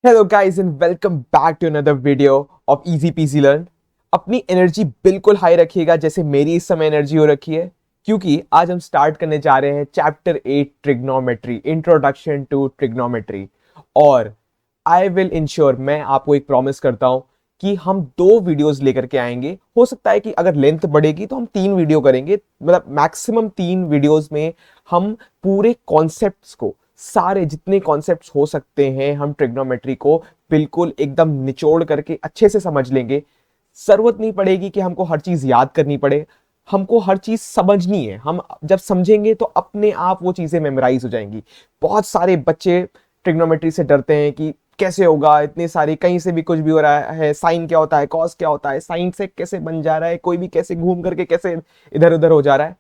Hello guys and welcome back to another video of easy PG learn. अपनी energy बिल्कुल high रखिएगा जैसे मेरी इस समय एनर्जी हो रखी है, क्योंकि आज हम स्टार्ट करने जा रहे हैं chapter 8 trigonometry, introduction to trigonometry. और आई विल इंश्योर, मैं आपको एक प्रॉमिस करता हूं कि हम 2 वीडियोस लेकर के आएंगे। हो सकता है कि अगर लेंथ बढ़ेगी तो हम 3 वीडियो करेंगे, मतलब मैक्सिमम 3 वीडियोस में हम पूरे कॉन्सेप्ट्स को, सारे जितने कॉन्सेप्ट्स हो सकते हैं, हम ट्रिग्नोमेट्री को बिल्कुल एकदम निचोड़ करके अच्छे से समझ लेंगे। जरूरत नहीं पड़ेगी कि हमको हर चीज याद करनी पड़े, हमको हर चीज समझनी है। हम जब समझेंगे तो अपने आप वो चीजें मेमोराइज हो जाएंगी। बहुत सारे बच्चे ट्रिग्नोमेट्री से डरते हैं कि कैसे होगा, इतने सारे कहीं से भी कुछ भी हो रहा है, साइन क्या होता है, कॉस क्या होता है, साइन से कैसे बन जा रहा है, कोई भी कैसे घूम करके कैसे इधर उधर हो जा रहा है।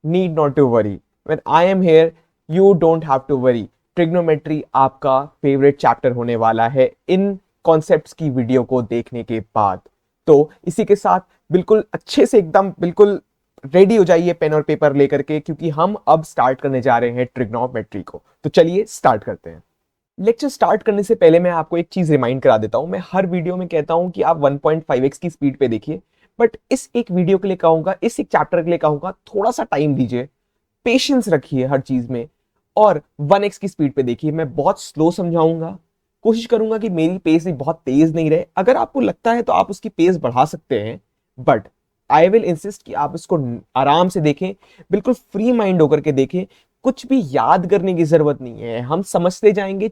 Need not to worry, when I am here you don't have to worry. Trigonometry आपका फेवरेट चैप्टर होने वाला है इन कॉन्सेप्ट्स की वीडियो को देखने के बाद। तो इसी के साथ बिल्कुल अच्छे से एकदम बिल्कुल रेडी हो जाइए पेन और पेपर लेकर के, क्योंकि हम अब स्टार्ट करने जा रहे हैं ट्रिग्नोमेट्री को। तो चलिए स्टार्ट करते हैं। लेक्चर स्टार्ट करने से पहले मैं आपको एक चीज रिमाइंड करा देता हूं। मैं हर वीडियो में कहता हूं कि आप 1.5x की स्पीड पे देखिए, बट इस एक वीडियो के लिए कहूंगा, इस एक चैप्टर के लिए कहूंगा, थोड़ा सा टाइम दीजिए, पेशेंस रखिए हर चीज में, और 1x की स्पीड पे देखिए। मैं बहुत स्लो समझाऊंगा, कोशिश करूंगा कि मेरी पेस भी बहुत तेज नहीं रहे। अगर आपको लगता है तो आप उसकी पेस बढ़ा सकते हैं, बट आई विल इंसिस्ट कि आप इसको आराम से देखें, बिल्कुल फ्री माइंड होकर के देखें। कुछ भी याद करने की जरूरत नहीं है, हम समझते जाएंगे,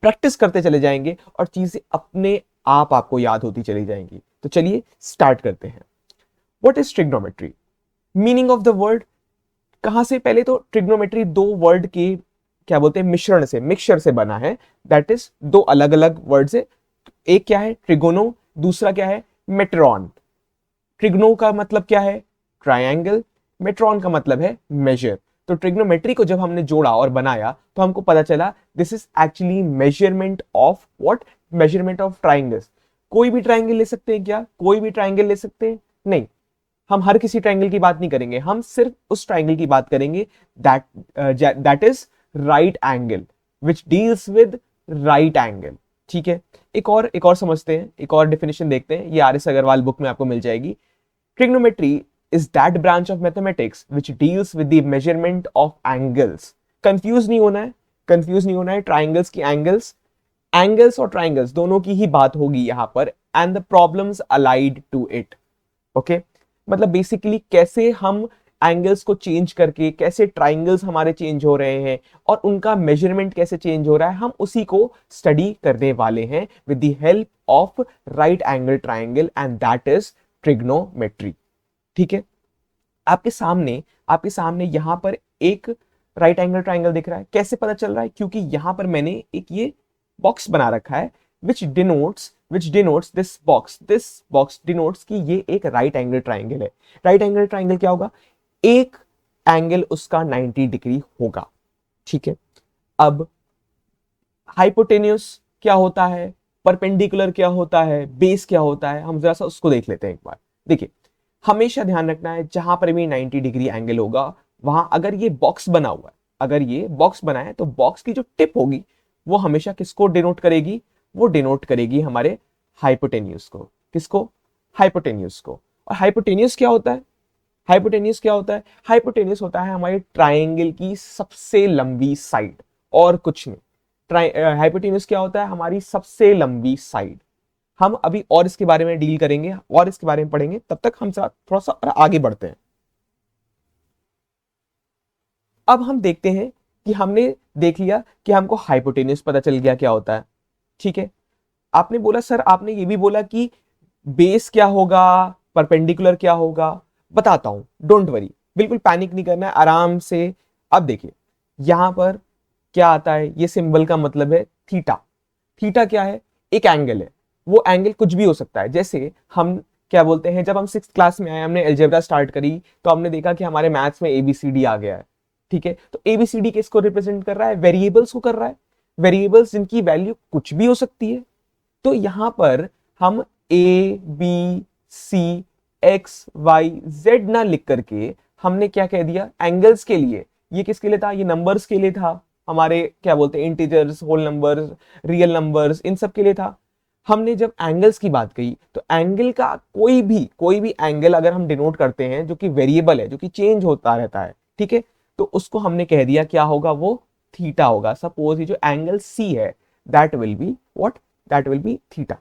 प्रैक्टिस करते चले जाएंगे और चीजें अपने आप आपको याद होती चली जाएंगी। तो चलिए स्टार्ट करते हैं। What is trigonometry? Meaning of the word, कहां से? पहले तो ट्रिग्नोमेट्री 2 वर्ड के क्या बोलते हैं, मिश्रण से, मिक्सचर से बना है। दैट इज 2 अलग अलग वर्ड से। एक क्या है? ट्रिगोनो। दूसरा क्या है? मेट्रॉन। ट्रिग्नो का मतलब क्या है? ट्रायंगल। मेट्रॉन का मतलब है मेजर। तो ट्रिग्नोमेट्री को जब हमने जोड़ा और बनाया तो हमको पता चला this is actually measurement of what? Measurement of triangles. कोई भी ट्राइंगल ले सकते हैं क्या? कोई भी ट्राइंगल ले सकते हैं? नहीं, हम हर किसी ट्राइंगल की बात नहीं करेंगे, हम सिर्फ उस ट्राइंगल की बात करेंगे that that is right angle, which deals with right angle. ठीक है, एक और समझते हैं, एक और डेफिनेशन देखते हैं। ये आर एस अग्रवाल बुक में आपको मिल जाएगी। Trigonometry is that branch of mathematics which deals with the measurement of angles। Confuse नहीं होना है, कंफ्यूज नहीं होना है। ट्राइंगल्स की एंगल्स, एंगल्स और ट्राइंगल्स दोनों की ही बात होगी यहां पर, and the problems allied to it. Okay, मतलब बेसिकली कैसे हम एंगल्स को चेंज करके, कैसे ट्राइंगल्स हमारे चेंज हो रहे हैं और उनका मेजरमेंट कैसे चेंज हो रहा है, हम उसी को स्टडी करने वाले हैं with the help of right angle triangle, and that is trigonometry. ठीक है, आपके सामने यहां पर एक राइट एंगल ट्राइंगल दिख रहा है। कैसे पता चल रहा है? क्योंकि यहां पर मैंने एक ये बॉक्स बना रखा है which denotes this box denotes कि ये एक राइट एंगल ट्राइंगल है। राइट एंगल ट्राइंगल क्या होगा? एक एंगल उसका 90 डिग्री होगा। ठीक है, अब हाइपोटेन्यूस क्या होता है, परपेंडिकुलर क्या होता है, बेस क्या होता है, हम जरा सा उसको देख लेते हैं एक बार। देखिए, हमेशा ध्यान रखना है जहां पर भी 90 डिग्री एंगल होगा, वहां अगर ये बॉक्स बना हुआ है, अगर ये बॉक्स बना है, तो बॉक्स की जो टिप होगी वो हमेशा किसको डिनोट करेगी? वो डिनोट करेगी हमारे हाइपोटेन्यूस को। किसको? हाइपोटेन्यूस को। और हाइपोटेन्यूस क्या होता है? हाइपोटेन्यूस क्या होता है? हाइपोटेन्यूस होता है हमारे ट्राइंगल की सबसे लंबी साइड, और कुछ नहीं। हाइपोटेन्यूस क्या होता है? हमारी सबसे लंबी साइड। हम अभी और इसके बारे में डील करेंगे और इसके बारे में पढ़ेंगे, तब तक हम थोड़ा सा आगे बढ़ते हैं। अब हम देखते हैं कि हमने देख लिया कि हमको हाइपोटेन्यूस पता चल गया क्या होता है। ठीक है, आपने बोला सर, आपने ये भी बोला कि बेस क्या होगा, परपेंडिकुलर क्या होगा। बताता हूं, डोंट वरी, बिल्कुल पैनिक नहीं करना है, आराम से। अब देखिए यहां पर क्या आता है, ये सिंबल का मतलब है थीटा। थीटा क्या है? एक एंगल है। वो एंगल कुछ भी हो सकता है। जैसे हम क्या बोलते हैं, जब हम 6th क्लास में आए, हमने अलजेब्रा स्टार्ट करी, तो हमने देखा कि हमारे मैथ्स में एबीसीडी आ गया है। ठीक है, तो एबीसीडी किसको रिप्रेजेंट कर रहा है? वेरिएबल्स को कर रहा है। वेरिएबल्स जिनकी वैल्यू कुछ भी हो सकती है। तो यहां पर हम A B C X Y Z ना लिख करके हमने क्या कह दिया? एंगल्स के लिए। ये किसके लिए था? ये नंबर्स के लिए था। हमारे क्या बोलते हैं integers, whole numbers, real numbers, इन सब के लिए था। हमने जब एंगल्स की बात कही तो एंगल का कोई भी एंगल अगर हम डिनोट करते हैं जो कि वेरिएबल है, जो कि चेंज होता रहता है, ठीक है, तो उसको हमने कह दिया क्या होगा, वो थीटा होगा। सपोज ये जो एंगल सी है that will be what, that will B theta.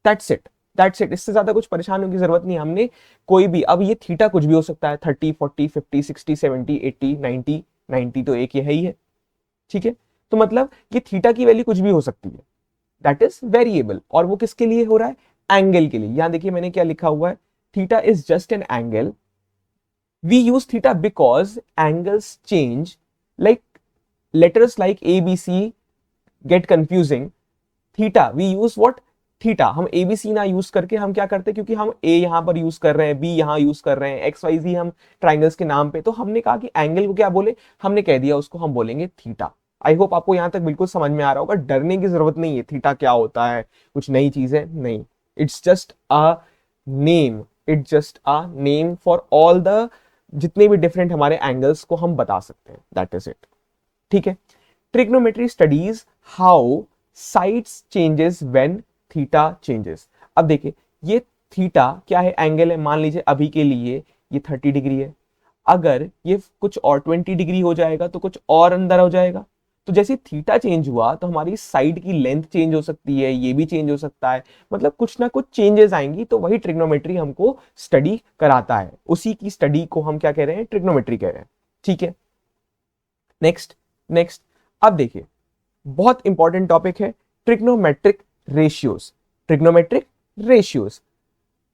That's it, that's it. इससे ज्यादा कुछ परेशान होने की जरूरत नहीं। हमने कोई भी, अब ये थीटा कुछ भी हो सकता है, 30, 40, 50, 60, 70, 80, 90, 90 तो एक ही है, ठीक है। तो मतलब ये थीटा की वैल्यू कुछ भी हो सकती है, दैट इज वेरिएबल। और वो किसके लिए हो रहा है, एंगल के लिए। यहां देखिए मैंने क्या लिखा हुआ है, theta is just an angle, we use theta because angles change, like letters like A B C get confusing, theta we use what, theta. हम एबीसी ना यूज करके हम क्या करते हैं, क्योंकि हम ए यहां पर यूज कर रहे हैं, बी यहां यूज कर रहे हैं, एक्स वाई जी हम ट्राइंगल्स के नाम पे, तो हमने कहा कि एंगल को क्या बोले, हमने कह दिया उसको हम बोलेंगे थीटा। आई होप आपको यहां तक बिल्कुल समझ में आ रहा होगा। डरने की जरूरत नहीं है, थीटा क्या होता है, कुछ नई चीज है नहीं। It's just a name, it's just a name for all the जितने भी डिफरेंट हमारे एंगल्स को हम बता सकते हैं, दैट इज इट, ठीक है। Trigonometry studies how sides changes when theta changes. अब देखिए ये थीटा क्या है, एंगल है। मान लीजिए अभी के लिए ये 30 डिग्री है, अगर ये कुछ और 20 डिग्री हो जाएगा तो कुछ और अंदर हो जाएगा। तो जैसे थीटा चेंज हुआ तो हमारी साइड की लेंथ चेंज हो सकती है, ये भी चेंज हो सकता है, मतलब कुछ ना कुछ चेंजेस आएंगी। तो वही ट्रिग्नोमेट्री हमको स्टडी कराता है, उसी की स्टडी को हम क्या कह रहे हैं, ट्रिग्नोमेट्री कह रहे हैं, ठीक है। नेक्स्ट, नेक्स्ट, अब देखिए बहुत इंपॉर्टेंट टॉपिक है trigonometric ratios. Trigonometric ratios,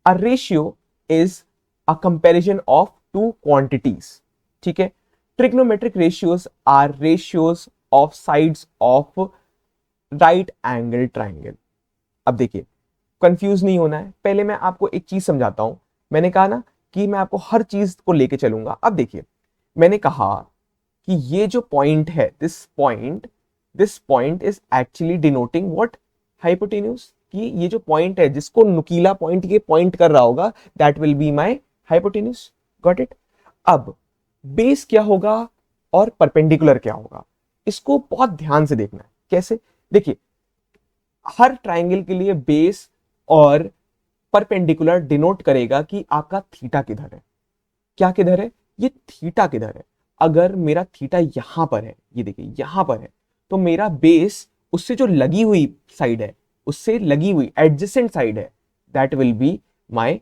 a ratio is a comparison of two quantities, ठीक है। Trigonometric ratios are ratios of sides of right angle triangle. अब देखिए कंफ्यूज नहीं होना है, पहले मैं आपको एक चीज समझाता हूं। मैंने कहा ना कि मैं आपको हर चीज को लेके चलूंगा। अब देखिए मैंने कहा कि ये जो पॉइंट है, this point is actually denoting what, hypotenuse. कि ये जो पॉइंट है जिसको नुकीला पॉइंट ये पॉइंट कर रहा होगा, that will be my hypotenuse, got it. अब बेस क्या होगा और परपेंडिकुलर क्या होगा, इसको बहुत ध्यान से देखना है। कैसे, देखिए हर ट्राइंगल के लिए बेस और परपेंडिकुलर डिनोट करेगा कि आपका थीटा किधर है। क्या किधर है, ये थीटा किधर है। अगर मेरा थीटा यहां पर है, ये देखिए यहां पर है, तो मेरा बेस उससे जो लगी हुई साइड है, उससे लगी हुई एडजेसेंट साइड है, that will be my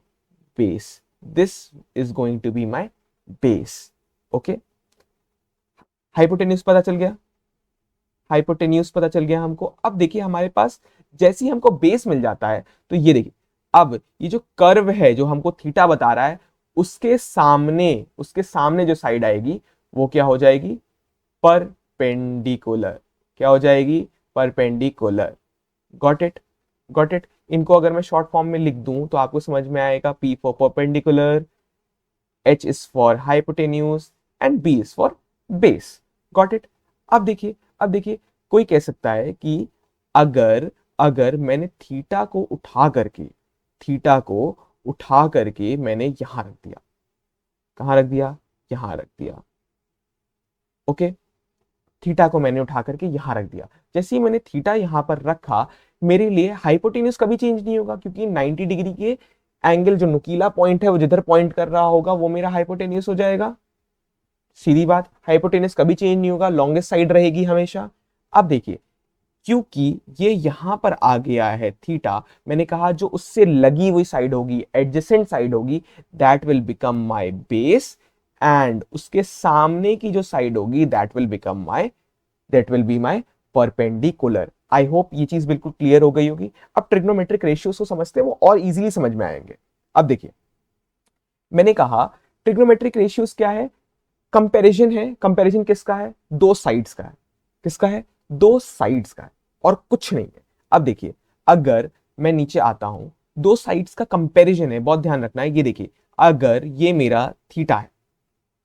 base. This is going to be my base, okay. Hypotenuse पता चल गया, हाइपोटेन्यूज पता चल गया हमको। अब देखिए हमारे पास जैसे ही हमको बेस मिल जाता है, तो ये देखिए अब ये जो कर्व है जो हमको थीटा बता रहा है, उसके सामने जो साइड आएगी वो क्या हो जाएगी, परपेंडिकुलर। क्या हो जाएगी, perpendicular. Got it, got it. इनको अगर मैं शॉर्ट फॉर्म में लिख दूं तो आपको समझ में आएगा, P for perpendicular, H is for hypotenuse and B is for base. Got it. अब देखिए कोई कह सकता है कि अगर अगर मैंने थीटा को उठा करके मैंने यहां रख दिया, कहां रख दिया, यहां रख दिया, ओके। थीटा को मैंने उठा करके यहां रख दिया, जैसे ही मैंने थीटा यहां पर रखा, मेरे लिए हाइपोटेन्यूज कभी चेंज नहीं होगा, क्योंकि 90 डिग्री के एंगल जो नुकीला पॉइंट है वो जिधर पॉइंट कर रहा होगा वो मेरा हाइपोटेन्यूज हो जाएगा। सीधी बात, हाइपोटेन्यूज कभी चेंज नहीं होगा, लॉन्गेस्ट साइड रहेगी हमेशा। अब देखिए क्योंकि ये यहां पर आ गया है थीटा, मैंने कहा जो उससे लगी हुई साइड होगी, एडजेसेंट साइड होगी, that will become my base, and उसके सामने की जो साइड होगी that will be my perpendicular. I hope ये चीज बिल्कुल क्लियर हो गई होगी। अब ट्रिग्नोमेट्रिक रेशियोज को समझते हैं, वो और इजीली समझ में आएंगे। अब देखिए मैंने कहा ट्रिग्नोमेट्रिक रेशियोज क्या है, कंपैरिजन है। कंपैरिजन किसका है, दो साइड्स का है। किसका है, दो साइड्स का है, और कुछ नहीं है। अब देखिए अगर मैं नीचे आता हूं, दो साइड्स का कंपैरिजन है, बहुत ध्यान रखना है। ये देखिए अगर ये मेरा थीटा है,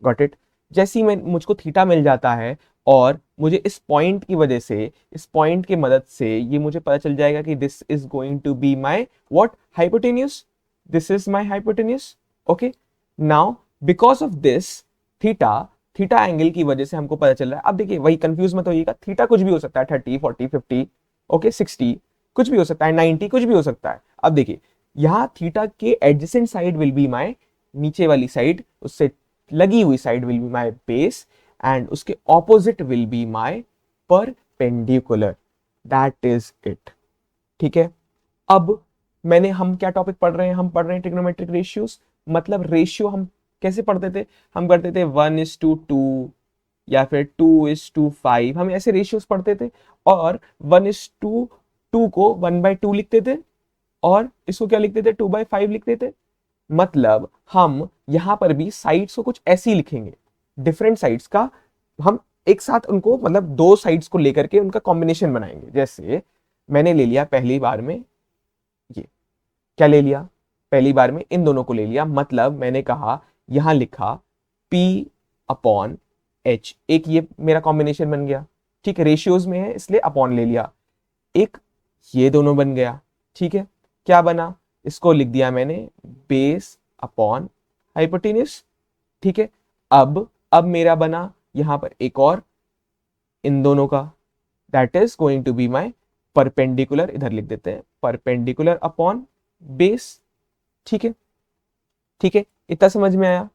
गॉट इट। जैसे ही मैं मुझको थीटा मिल जाता है और मुझे इस पॉइंट की वजह से, इस पॉइंट की मदद से ये मुझे पता चल जाएगा कि this is going to be my what, hypotenuse. This is my hypotenuse, okay. Now because of this theta theta angle की वजह से हमको पता चल रहा है। अब देखिए वही कंफ्यूज मत होइएगा, थीटा कुछ भी हो सकता है, 30, 40, 50, ओके, 60 कुछ भी हो सकता है, 90 कुछ भी हो सकता है। अब देखिए यहाँ थीटा के adjacent side will be my, नीचे वाली साइड उससे लगी हुई side will be my base, and उसके opposite will be my perpendicular, that is it. ठीक है, अब हम क्या टॉपिक पढ़ रहे हैं, हम पढ़ रहे हैं ट्रिग्नोमेट्रिक रेशियोज। मतलब रेशियो हम कैसे पढ़ते थे, हम करते थे 1:2 या फिर 2:5, हम ऐसे रेशियोज पढ़ते थे। और 1:2 को 1/2 लिखते थे, और इसको क्या लिखते थे, 2/5 लिखते थे। मतलब हम यहां पर भी साइड्स को कुछ ऐसे ही लिखेंगे, डिफरेंट साइड्स का हम एक साथ उनको, मतलब दो साइड्स को लेकर के उनका कॉम्बिनेशन बनाएंगे। जैसे मैंने ले लिया पहली बार में, ये क्या ले लिया, पहली बार में इन दोनों को ले लिया। मतलब मैंने कहा, यहां लिखा P अपॉन H, एक ये मेरा कॉम्बिनेशन बन गया। ठीक है, रेशियोज में है इसलिए अपॉन ले लिया। एक ये दोनों बन गया। ठीक है, क्या बना, इसको लिख दिया मैंने बेस अपॉन हाइपोटेन्यूस। ठीक है, अब मेरा बना यहां पर एक और इन दोनों का, that is going to be my perpendicular, इधर लिख देते हैं परपेंडिकुलर अपॉन बेस। ठीक है, ठीक है, इतना समझ में आया।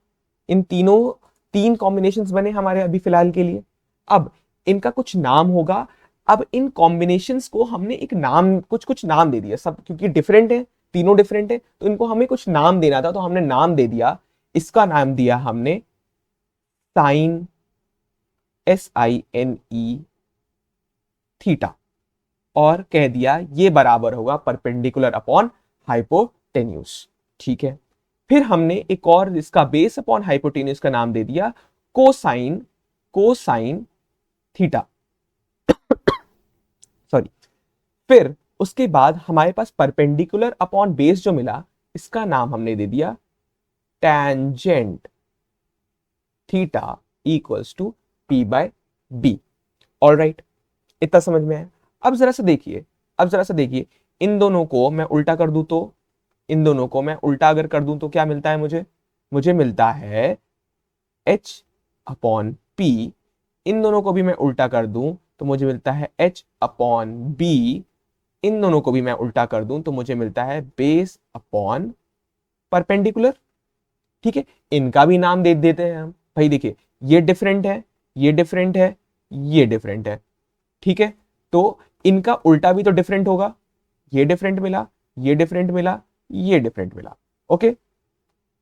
इन तीनों, तीन कॉम्बिनेशंस बने हमारे अभी फिलहाल के लिए। अब इनका कुछ नाम होगा। अब इन कॉम्बिनेशंस को हमने एक नाम, कुछ कुछ नाम दे दिया सब, क्योंकि डिफरेंट है, तीनों डिफरेंट है, तो इनको हमें कुछ नाम देना था, तो हमने नाम दे दिया। इसका नाम दिया हमने साइन, SINE थीटा, और कह दिया ये बराबर होगा परपेंडिकुलर अपॉन हाइपोटेन्यूस। ठीक है, फिर हमने एक और इसका बेस अपॉन हाइपोटेन्यूस का नाम दे दिया कोसाइन, कोसाइन थीटा, सॉरी। फिर उसके बाद हमारे पास परपेंडिकुलर अपॉन बेस जो मिला, इसका नाम हमने दे दिया tangent theta equals to P/B। All right, इतना समझ में आया। अब जरा सा देखिए, अब जरा सा देखिए, इन दोनों को मैं उल्टा कर दूं तो, इन दोनों को मैं उल्टा अगर कर दूं तो क्या मिलता है मुझे, मुझे मिलता है H/P। इन दोनों को भी मैं उल्टा कर दूं तो मुझे मिलता है H/B। इन दोनों को भी मैं उल्टा कर दूं तो मुझे मिलता है बेस अपॉन परपेंडिकुलर। ठीक है, इनका भी नाम दे देते हैं हम। भाई देखिए, ये डिफरेंट है, ये डिफरेंट है, ये डिफरेंट है। ठीक है, तो इनका उल्टा भी तो डिफरेंट होगा। ये डिफरेंट मिला, ये डिफरेंट मिला, ये डिफरेंट मिला। ओके,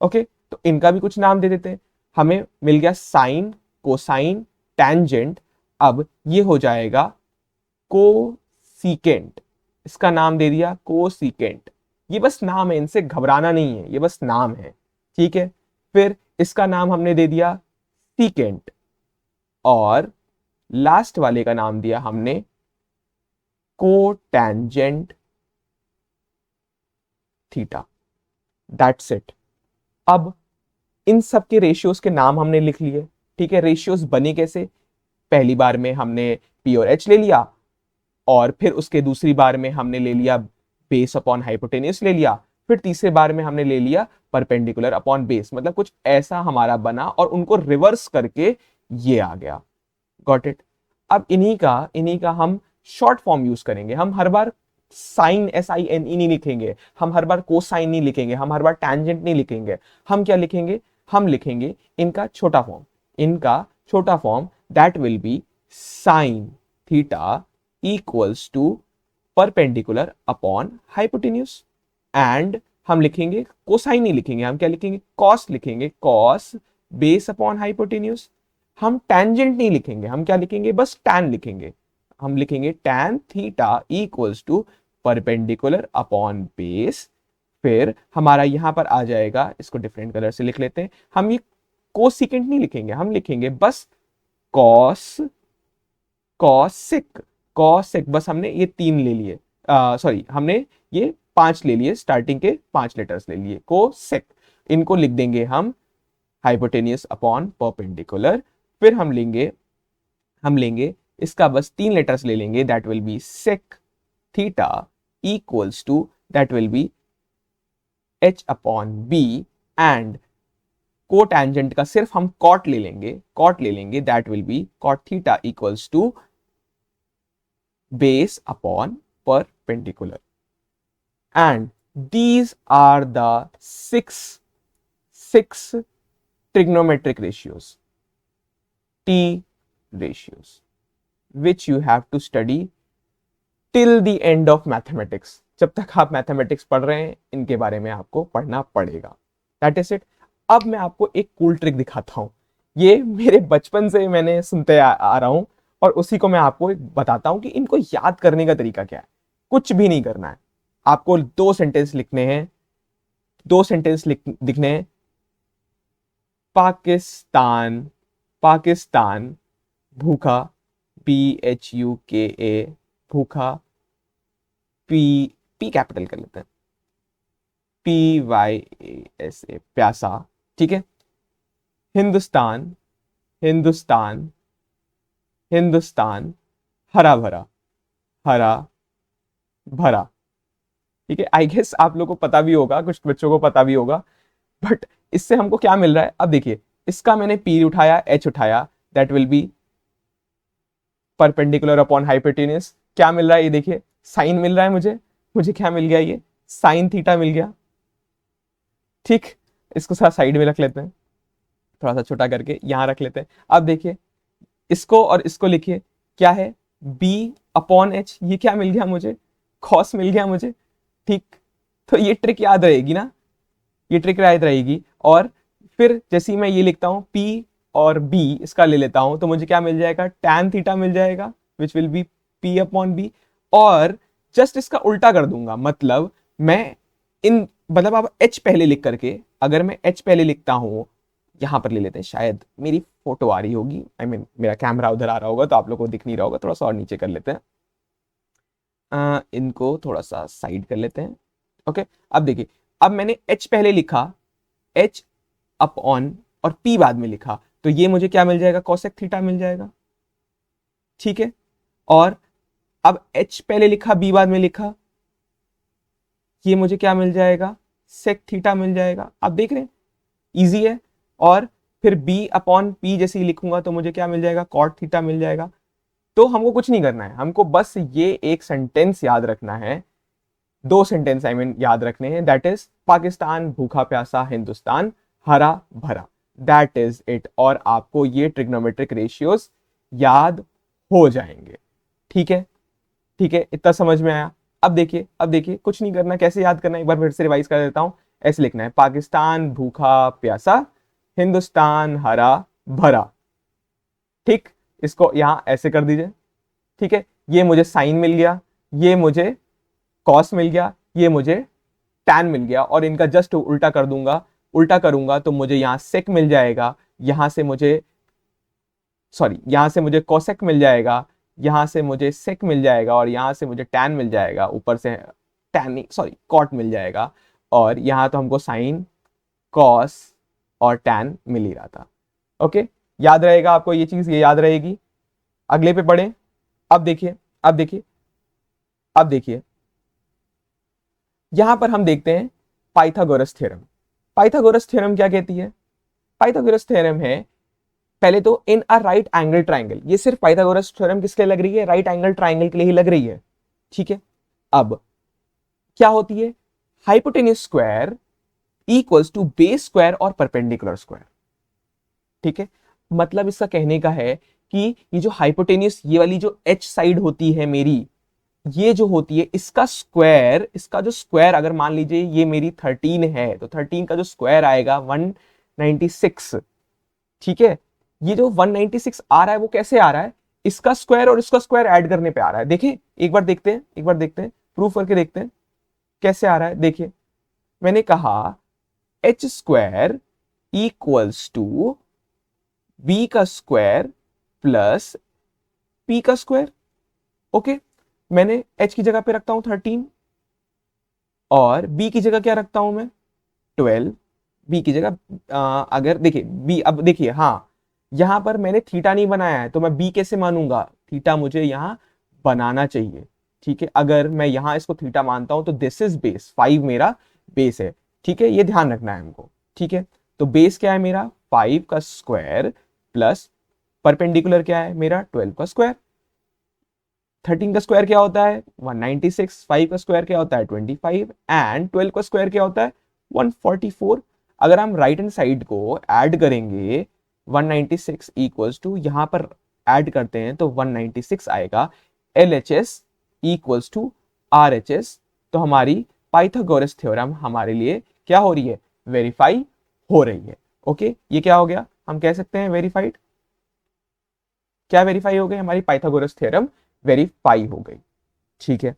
ओके, तो इनका भी कुछ नाम दे देते हैं। हमें मिल गया साइन, कोसाइन, टैंजेंट। अब ये हो जाएगा कोसीकेंट, इसका नाम दे दिया कोसीकेंट। ये बस नाम है, इनसे घबराना नहीं है, ये बस नाम है। ठीक है, फिर इसका नाम हमने दे दिया सीकेंट, और लास्ट वाले का नाम दिया हमने कोटैंजेंट थीटा, दैट्स इट। अब इन सब के रेशियोज के नाम हमने लिख लिए। ठीक है, रेशियोज बने कैसे, पहली बार में हमने P और H ले लिया, और फिर उसके दूसरी बार में हमने ले लिया बेस अपॉन हाइपोटेन्यूस ले लिया, फिर तीसरे बार में हमने ले लिया परपेंडिकुलर अपॉन बेस। मतलब कुछ ऐसा हमारा बना, और उनको रिवर्स करके ये आ गया। Got it. अब इन्हीं का हम शॉर्ट फॉर्म यूज करेंगे। हम हर बार साइन, SINE नहीं लिखेंगे, हम हर बार कोसाइन नहीं लिखेंगे, हम हर बार टैंजेंट नहीं लिखेंगे। हम क्या लिखेंगे, हम लिखेंगे इनका छोटा फॉर्म, इनका छोटा form, that will be sine theta equals to perpendicular upon hypotenuse. And हम लिखेंगे कोसाइन नहीं लिखेंगे, हम क्या लिखेंगे, कॉस लिखेंगे, कॉस बेस अपॉन हाइपोटेन्यूस। हम टैंजेंट नहीं लिखेंगे, हम क्या लिखेंगे, बस टैन लिखेंगे। हम लिखेंगे tan theta equals to perpendicular upon base. फिर हमारा यहां पर आ जाएगा, इसको डिफरेंट कलर से लिख लेते हैं। हम ये कोसिकेंट नहीं लिखेंगे, हम लिखेंगे बस कॉस, कॉसिक, कॉसिक, बस हमने ये तीन ले लिए, सॉरी हमने ये 5 ले लिए, स्टार्टिंग के 5 लेटर्स ले लिए, कोसेक। इनको लिख देंगे हम हाइपोटेनियस अपॉन परपेंडिकुलर। फिर हम लेंगे इसका बस 3 लेटर्स ले लेंगे, that will be sec theta equals to, that will be H/B, and को टेंजेंट का सिर्फ हम कॉट ले लेंगे, that will be cot theta equals to base upon perpendicular, and these are the six trigonometric ratios, T ratios, which you have to study till the end of mathematics. जब तक आप mathematics पढ़ रहे हैं इनके बारे में आपको पढ़ना पड़ेगा. That is it. अब मैं आपको एक कूल ट्रिक दिखाता हूं. ये मेरे बचपन से मैंने सुनते आ रहा हूं और उसी को मैं आपको बताता हूं कि इनको याद करने का तरीका क्या है. कुछ भी नहीं करना है आपको. दो सेंटेंस लिखने हैं, लिखने हैं. पाकिस्तान भूखा, PHUKA भूखा, पी कैपिटल कर लेते हैं, PYASA प्यासा. ठीक है. हिंदुस्तान हरा भरा. ठीक है. आई गेस आप लोगों को पता भी होगा, कुछ बच्चों को पता भी होगा, बट इससे हमको क्या मिल रहा है. अब देखिए, इसका मैंने P उठाया, H उठाया, that will B perpendicular upon hypotenuse. क्या मिल रहा है ये देखिए, साइन मिल रहा है मुझे क्या मिल गया, ये साइन थीटा मिल गया. ठीक. इसको साइड में रख लेते हैं, थोड़ा सा छोटा करके यहां रख लेते हैं. अब देखिए, इसको और इसको लिखिए, क्या है B अपॉन H. ये क्या मिल गया मुझे, कॉस मिल गया मुझे. ठीक. तो ये ट्रिक याद रहेगी ना, ये ट्रिक याद रहेगी. और फिर जैसे ही मैं ये लिखता हूं P और B, इसका ले लेता हूं, तो मुझे क्या मिल जाएगा, tan थीटा मिल जाएगा, which will be P upon B. और जस्ट इसका उल्टा कर दूंगा, मतलब मैं मतलब अब H पहले लिख करके, अगर मैं H पहले लिखता हूं, यहां पर ले लेते हैं, शायद मेरी फोटो आ रही होगी, मेरा कैमरा उधर आ रहा होगा तो आप लोगों को दिख नहीं रहा होगा. थोड़ा सा और नीचे कर लेते हैं, इनको थोड़ा सा साइड कर लेते हैं. ओके. अब देखिए, अब मैंने H पहले लिखा, H अपॉन और P बाद में लिखा, तो ये मुझे क्या मिल जाएगा, कोसेक थीटा मिल जाएगा. ठीक है. और अब H पहले लिखा, B बाद में लिखा, ये मुझे क्या मिल जाएगा, सेक थीटा मिल जाएगा. आप देख रहे हैं, इजी है. और फिर B अपॉन P जैसे ही लिखूंगा तो मुझे क्या मिल जाएगा, कॉट थीटा मिल जाएगा. तो हमको कुछ नहीं करना है, हमको बस ये एक सेंटेंस याद रखना है, दो सेंटेंस याद रखने हैं. दैट इज पाकिस्तान भूखा प्यासा, हिंदुस्तान हरा भरा. That is it. और आपको ये ट्रिग्नोमेट्रिक रेशियोज याद हो जाएंगे. ठीक है. इतना समझ में आया. अब देखिए कुछ नहीं करना. कैसे याद करना है, एक बार फिर से रिवाइज कर देता हूं. ऐसे लिखना है, पाकिस्तान भूखा प्यासा, हिंदुस्तान हरा भरा. ठीक. इसको यहां ऐसे कर दीजिए. ठीक है. ये मुझे साइन मिल गया, ये मुझे कॉस मिल गया, ये मुझे टैन मिल गया. और इनका जस्ट उल्टा करूंगा तो मुझे यहां सेक मिल जाएगा, यहां से मुझे कोसेक मिल जाएगा, यहां से मुझे सेक मिल जाएगा, और यहां से मुझे टैन मिल जाएगा, ऊपर से कॉट मिल जाएगा. और यहां तो हमको साइन, कॉस और टैन मिल ही रहा था. ओके. याद रहेगा आपको ये चीज, ये याद रहेगी. अगले पे पढ़े. अब देखिए यहां पर हम देखते हैं पाइथागोरस थ्योरम. पाइथागोरस थ्योरम क्या कहती है, पाइथागोरस थ्योरम है, पहले तो इन अ राइट एंगल ट्राइंगल. ये सिर्फ पाइथागोरस थ्योरम किसके लिए लग रही है, राइट एंगल ट्राइंगल के लिए ही लग रही है. ठीक है. अब क्या होती है, hypotenuse square equals to base square और परपेंडिकुलर स्क्वायर. ठीक है. मतलब इसका कहने का है कि ये जो हाइपोटेन्यूज, ये वाली जो H साइड होती है मेरी, ये जो होती है, इसका जो स्क्वायर अगर मान लीजिए ये मेरी 13 है, तो 13 का जो स्क्वायर आएगा 196. ठीक है. ये जो 196 आ रहा है वो कैसे आ रहा है, इसका स्क्वायर और इसका स्क्वायर ऐड करने पे आ रहा है. देखिए एक बार देखते हैं, प्रूफ करके देखते हैं कैसे आ रहा है. देखिए, मैंने कहा H square equals to B का स्क्वायर प्लस P का स्क्वायर. ओके. मैंने H की जगह पे रखता हूं 13 और B की जगह क्या रखता हूं मैं, 12. B की जगह अगर देखिए B, अब देखिए, हाँ यहां पर मैंने थीटा नहीं बनाया है, तो मैं B कैसे मानूंगा, थीटा मुझे यहां बनाना चाहिए. ठीक है. अगर मैं यहां इसको थीटा मानता हूं तो दिस इज बेस, 5 मेरा बेस है. ठीक है. ये ध्यान रखना है हमको. ठीक है. तो बेस क्या है मेरा 5 का स्क्वायर प्लस परपेंडिकुलर क्या है मेरा 12 का स्क्वायर। 13 का स्क्वायर क्या होता है 196, 5 का स्क्वायर क्या होता है 25 एंड 12 का स्क्वायर क्या होता है 144। अगर हम राइट हैंड साइड को ऐड करेंगे 196 इक्वल्स टू यहां पर ऐड करते हैं तो 196 आएगा। LHS equals to RHS। तो हमारी पाइथागोरस थ्योरम हमारे लिए क्या हो रही है वेरीफाई हो रही है। ओके, ये क्या हो गया हम कह सकते हैं वेरीफाइड। क्या वेरीफाई हो गई हमारी पाइथागोरस थ्योरम वेरीफाई हो गई। ठीक है,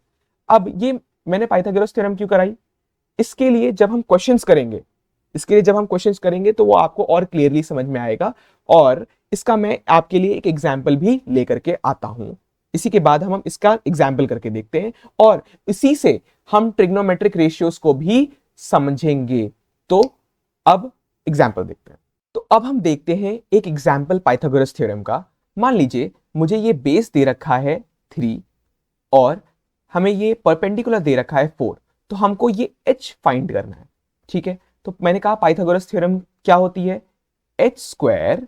अब ये मैंने पाइथागोरस थ्योरम क्यों कराई, इसके लिए जब हम क्वेश्चंस करेंगे, इसके लिए जब हम क्वेश्चंस करेंगे तो वो आपको और क्लियरली समझ में आएगा। और इसका मैं आपके लिए एक एग्जाम्पल भी लेकर के आता हूं। इसी के बाद हम इसका एग्जाम्पल करके देखते हैं और इसी से हम ट्रिग्नोमेट्रिक रेशियोज को भी समझेंगे। तो अब एग्जाम्पल देखते हैं। तो अब हम देखते हैं एक एग्जाम्पल पाइथागोरस थ्योरम का। मान लीजिए मुझे ये बेस दे रखा है 3 और हमें ये परपेंडिकुलर दे रखा है 4, तो हमको ये h फाइंड करना है। ठीक है, तो मैंने कहा पाइथागोरस थ्योरम क्या होती है h स्क्वायर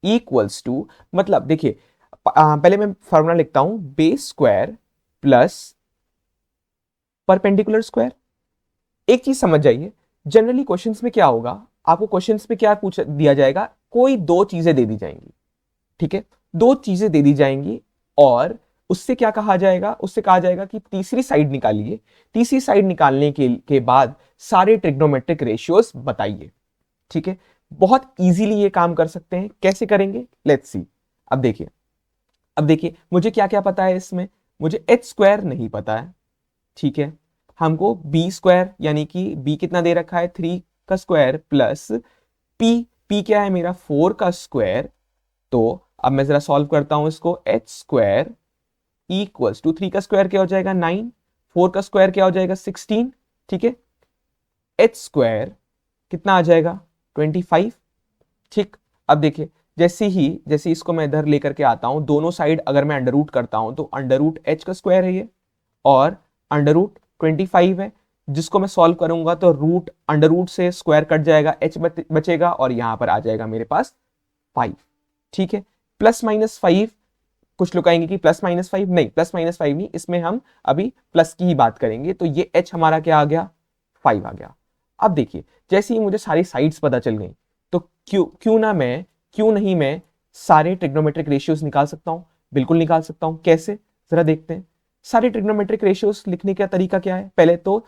इक्वल्स टू, मतलब देखिए पहले मैं फॉर्मूला लिखता हूं base square plus perpendicular square. एक चीज समझ जाइए, जनरली क्वेश्चंस में क्या होगा, आपको क्वेश्चंस में क्या पूछ दिया जाएगा, कोई दो चीजें दे दी जाएंगी। ठीक है, दो चीजें दे दी जाएंगी और उससे क्या कहा जाएगा, उससे कहा जाएगा कि तीसरी साइड निकालिए। तीसरी साइड निकालने के बाद सारे ट्रिग्नोमेट्रिक रेशियोज बताइए। ठीक है, बहुत इजीली ये काम कर सकते हैं। कैसे करेंगे लेट्स सी। अब देखिए, अब देखिए मुझे क्या क्या पता है इसमें, मुझे h स्क्वायर नहीं पता है। ठीक है, हमको b स्क्वायर यानी कि b कितना दे रखा है 3 का स्क्वायर प्लस p क्या है मेरा 4 का स्क्वायर। तो अब मैं जरा सॉल्व करता हूं इसको, h स्क्वायर इक्वल्स टू 3 का स्क्वायर क्या हो जाएगा 9, 4 का स्क्वायर क्या हो जाएगा 16। ठीक है, h स्क्वायर कितना आ जाएगा 25। ठीक, अब देखिए जैसे इसको मैं इधर लेकर के आता हूं, दोनों साइड अगर मैं अंडर रूट करता हूं तो अंडर रूट h का स्क्वायर है ये और अंडर रूट 25 है, जिसको मैं सॉल्व करूंगा तो रूट अंडर रूट से स्क्वायर कट जाएगा, h बचेगा और यहां पर आ जाएगा मेरे पास 5। ठीक है, प्लस माइनस 5, कुछ लोग कहेंगे कि प्लस माइनस 5, नहीं प्लस माइनस 5 नहीं, इसमें हम अभी प्लस की ही बात करेंगे। तो ये h हमारा क्या आ गया 5 आ गया। अब देखिए जैसे ही मुझे सारी साइड्स पता चल गई तो क्यों नहीं मैं सारे ट्रिग्नोमेट्रिक रेशियोज निकाल सकता हूं, बिल्कुल निकाल सकता हूं। कैसे जरा देखते हैं। सारे ट्रिग्नोमेट्रिक रेशियोज लिखने का तरीका क्या है, पहले तो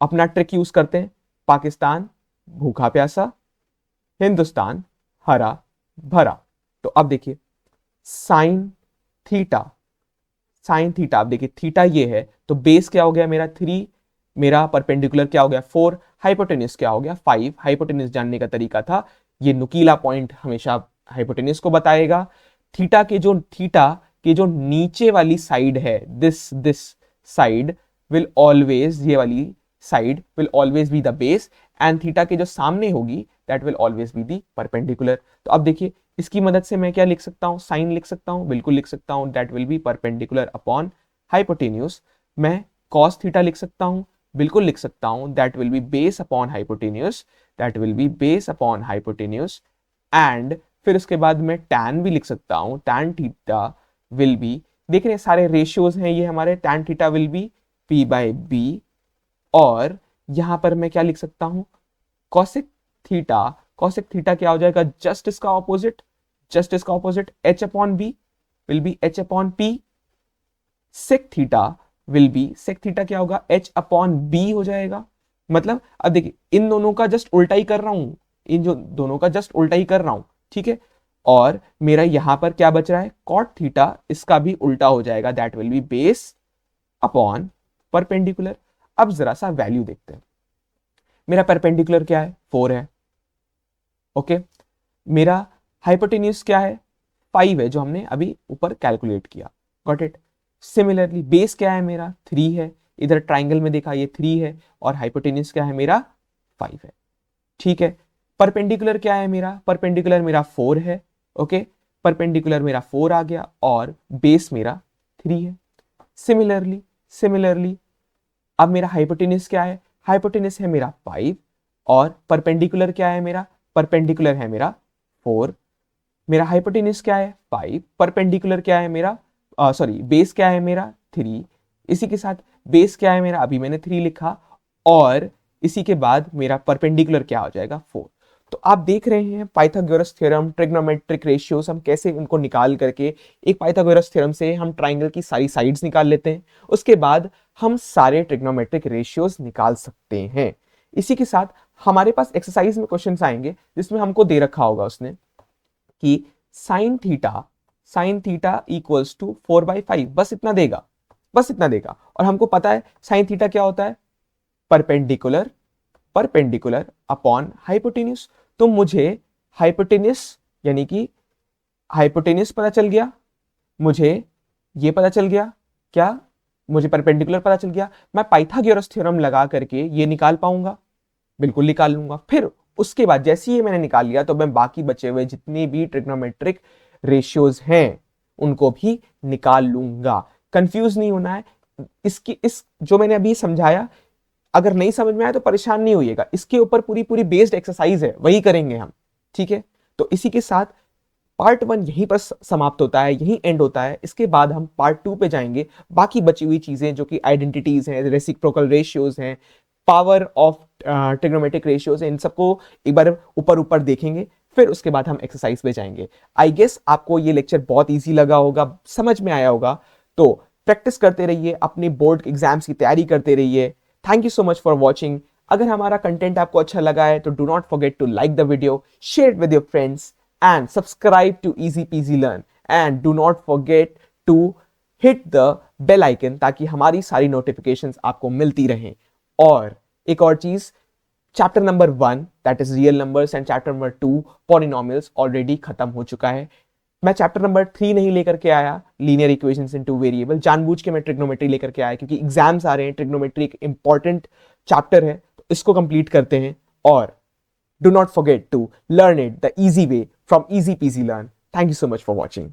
अपना ट्रिक यूज करते हैं। पाकिस्तान भूखा प्यासा, हिंदुस्तान हरा भरा। तो अब देखिए साइन थीटा, साइन थीटा, अब देखिए थीटा ये है तो बेस क्या हो गया मेरा 3, मेरा परपेंडिकुलर क्या हो गया 4, हाइपोटेन्यूज क्या हो गया 5। हाइपोटेन्यूज जानने का तरीका था, ये नुकीला पॉइंट हमेशा हाइपोटेन्यूज को बताएगा। थीटा के जो नीचे वाली साइड है दिस साइड विल ऑलवेज, ये वाली side will always be the base and theta के जो सामने होगी that will always be the perpendicular. तो अब देखिए इसकी मदद से मैं क्या लिख सकता हूं, साइन लिख सकता हूं, बिल्कुल लिख सकता हूं, that will B perpendicular upon hypotenuse. मैं कॉस थीटा लिख सकता हूं, बिल्कुल लिख सकता हूं, that will B base upon hypotenuse, that will B base upon hypotenuse. And फिर उसके बाद मैं टैन भी लिख सकता हूं, टैन थीटा विल बी, देख रहे हैं सारे रेशियोज हैं ये हमारे, tan theta will be p by B. और यहां पर मैं क्या लिख सकता हूं कॉसेक थीटा, कॉसेक थीटा क्या हो जाएगा जस्ट इसका ऑपोजिट, जस्ट इसका opposite h upon B will be h upon P. Sec theta will be, sec theta क्या होगा h अपॉन बी हो जाएगा। मतलब अब देखिए इन दोनों का जस्ट उल्टा ही कर रहा हूं, इन जो दोनों का जस्ट उल्टा ही कर रहा हूं। ठीक है, और मेरा यहां पर क्या बच रहा है कॉट थीटा, इसका भी उल्टा हो जाएगा, that will B base upon perpendicular. अब जरा सा वैल्यू देखते हैं, मेरा परपेंडिकुलर क्या है 4 है। ओके, मेरा हाइपोटेन्यूज क्या है 5 है जो हमने अभी ऊपर कैलकुलेट किया, गॉट इट। सिमिलरली बेस क्या है मेरा 3 है, इधर ट्राइंगल में देखा ये 3 है और हाइपोटेन्यूज क्या है मेरा 5 है। ठीक है, परपेंडिकुलर क्या है मेरा, परपेंडिकुलर मेरा 4 है। ओके, परपेंडिकुलर मेरा 4 आ गया और बेस मेरा 3 है। सिमिलरली अब मेरा हाइपोटेन्यूज क्या है, हाइपोटेन्यूज है मेरा 5 और परपेंडिकुलर क्या है मेरा, परपेंडिकुलर है मेरा 4, मेरा हाइपोटेन्यूज क्या है 5, परपेंडिकुलर क्या है मेरा सॉरी बेस क्या है मेरा 3, इसी के साथ बेस क्या है मेरा, अभी मैंने 3 लिखा, और इसी के बाद मेरा परपेंडिकुलर क्या हो जाएगा 4। तो आप देख रहे हैं पाइथागोरस थ्योरम, ट्रिग्नोमेट्रिक रेशियोज हम कैसे उनको निकाल करके, एक पाइथागोरस थ्योरम से हम ट्राइंगल की सारी साइड्स निकाल लेते हैं, उसके बाद हम सारे ट्रिग्नोमेट्रिक रेशियोज निकाल सकते हैं। इसी के साथ हमारे पास एक्सरसाइज में क्वेश्चंस आएंगे जिसमें हमको दे रखा होगा उसने कि साइन थीटा इक्वल्स टू 4/5, बस इतना देगा, बस इतना देगा। और हमको पता है साइन थीटा क्या होता है, परपेंडिकुलर, परपेंडिकुलर अपॉन हाइपोटेन्यूज। तो मुझे हाइपोटेन्यूज यानी कि हाइपोटेन्यूज पता चल गया, मुझे ये पता चल गया, क्या, मुझे परपेंडिकुलर पता चल गया, मैं पाइथागोरस थ्योरम लगा करके ये निकाल पाऊंगा, बिल्कुल निकाल लूंगा। फिर उसके बाद जैसे ही मैंने निकाल लिया तो मैं बाकी बचे हुए जितने भी ट्रिग्नोमेट्रिक रेशियोज हैं उनको भी निकाल लूंगा। कंफ्यूज नहीं होना है, इस जो मैंने अभी समझाया अगर नहीं समझ में आया तो परेशान नहीं होइएगा, इसके ऊपर पूरी पूरी बेस्ड एक्सरसाइज है, वही करेंगे हम, ठीक है। तो इसी के साथ पार्ट 1 यहीं पर समाप्त होता है, यहीं एंड होता है। इसके बाद हम पार्ट 2 पे जाएंगे, बाकी बची हुई चीजें जो कि आइडेंटिटीज हैं, रेसिप्रोकल रेशियोज हैं, पावर ऑफ ट्रिग्नोमेट्रिक रेशियोज, इन सबको एक बार ऊपर ऊपर देखेंगे, फिर उसके बाद हम एक्सरसाइज पे जाएंगे। आई गेस आपको ये लेक्चर बहुत इजी लगा होगा, समझ में आया होगा। तो प्रैक्टिस करते रहिए, अपनी बोर्ड एग्जाम्स की तैयारी करते रहिए। Thank you so much for watching. अगर हमारा कंटेंट आपको अच्छा लगा है तो do not forget to like the video, share it with your friends and subscribe to Easy Peasy Learn, and do not forget to hit the bell icon ताकि हमारी सारी notifications आपको मिलती रहें। और एक और चीज, chapter number 1 that is real numbers and chapter number 2 polynomials already खत्म हो चुका है। मैं चैप्टर नंबर 3 नहीं लेकर के आया, लीनियर इक्वेशंस इनटू वेरिएबल, जानबूझ के मैं ट्रिग्नोमेट्री लेकर के आया क्योंकि एग्जाम्स आ रहे हैं, ट्रिग्नोमेट्री एक इंपॉर्टेंट चैप्टर है, तो इसको कंप्लीट करते हैं। और do not forget to learn it the easy way from Easy Peasy Learn. Thank you so much for watching.